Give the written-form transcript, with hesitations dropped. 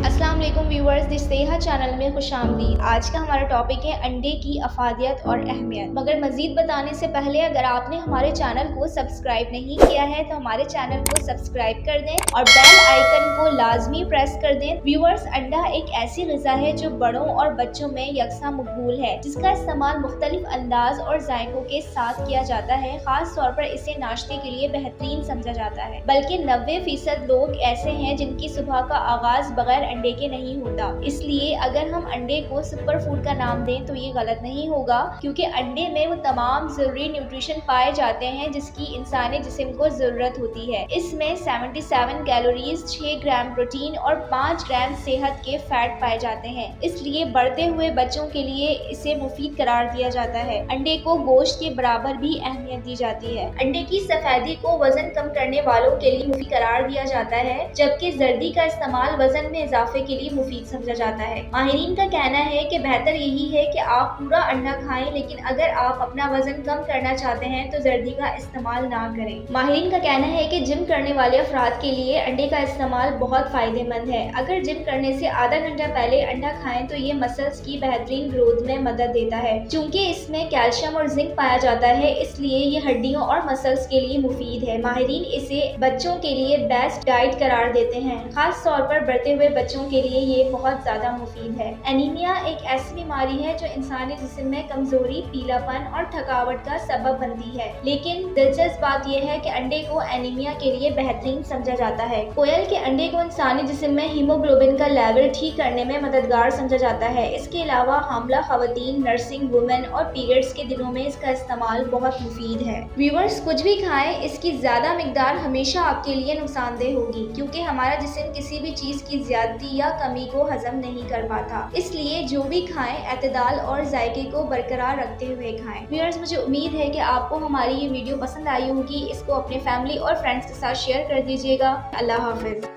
अस्सलाम वालेकुम viewers, this सेहा channel में खुश आमदीद। आज का हमारा टॉपिक है अंडे की अफादियत और अहमियत। मगर मज़ीद बताने से पहले अगर आपने हमारे चैनल को सब्सक्राइब नहीं किया है तो हमारे चैनल को सब्सक्राइब कर दें और बेल आइकन को लाजमी प्रेस कर दें। व्यूअर्स, अंडा एक ऐसी ग़िज़ा है जो बड़ों और बच्चों में यकसा मकबूल है, जिसका इस्तेमाल मुख्तलिफ अंदाज और जायकों के साथ किया जाता है। खास तौर पर इसे नाश्ते के लिए बेहतरीन समझा जाता है। बल्कि 90% लोग ऐसे हैं जिनकी सुबह का आगाज बगैर अंडे के नहीं होता। इसलिए अगर हम अंडे को सुपर फूड का नाम दें तो ये गलत नहीं होगा, क्योंकि अंडे में वो तमाम जरूरी न्यूट्रिशन पाए जाते हैं जिसकी इंसानी जिस्म को जरूरत होती है। इसमें 77 कैलोरीज, 6 ग्राम प्रोटीन और 5 ग्राम सेहत के फैट पाए जाते हैं। इसलिए बढ़ते हुए बच्चों के लिए इसे मुफीद करार दिया जाता है। अंडे को गोश्त के बराबर भी अहमियत दी जाती है। अंडे की सफेदी को वजन कम करने वालों के लिए मुफीद करार दिया जाता है, जबकि जर्दी का इस्तेमाल वजन में इजाफे के लिए मुफीद समझा जाता है। माहिरीन का कहना है कि बेहतर यही है कि आप पूरा अंडा खाएं, लेकिन अगर आप अपना वजन कम करना चाहते हैं तो जर्दी का इस्तेमाल ना करें। माहिरीन का कहना है कि जिम करने वाले अफराद के लिए अंडे का इस्तेमाल बहुत फायदेमंद है। अगर जिम करने से आधा घंटा पहले अंडा खाएं तो ये मसल्स की बेहतरीन ग्रोथ में मदद देता है। चूंकि इसमें कैल्शियम और जिंक पाया जाता है, इसलिए ये हड्डियों और मसल्स के लिए मुफीद है। माहिरीन इसे बच्चों के लिए बेस्ट डाइट करार देते हैं। खास तौर पर बढ़ते हुए बच्चों के लिए ये बहुत ज्यादा मुफीद है। एनीमिया एक ऐसी बीमारी है जो इंसानी जिस्म में कमजोरी, पीलापन और थकावट का सबब बनती है। लेकिन दिलचस्प बात यह है कि अंडे को एनीमिया के लिए बेहतरीन समझा जाता है। कोयल के अंडे को इंसानी जिस्म में हीमोग्लोबिन का लेवल ठीक करने में मददगार समझा जाता है। इसके अलावा हामला खवातीन, नर्सिंग वुमेन और पीरियड्स के दिनों में इसका इस्तेमाल बहुत मुफीद है। व्यूअर्स, कुछ भी खाएं, इसकी ज्यादा मिकदार हमेशा आपके लिए नुकसानदेह होगी, क्योंकि हमारा जिस्म किसी भी चीज की ज्यादती या कमी को हजम नहीं कर पाता। इसलिए जो भी खाएं, एतदाल और जायके को बरकरार रखते हुए खाएं। व्यूअर्स, मुझे उम्मीद है कि आपको हमारी ये वीडियो पसंद आई होगी। इसको अपने फैमिली और फ्रेंड्स के साथ शेयर कर दीजिएगा। अल्लाह हाफिज।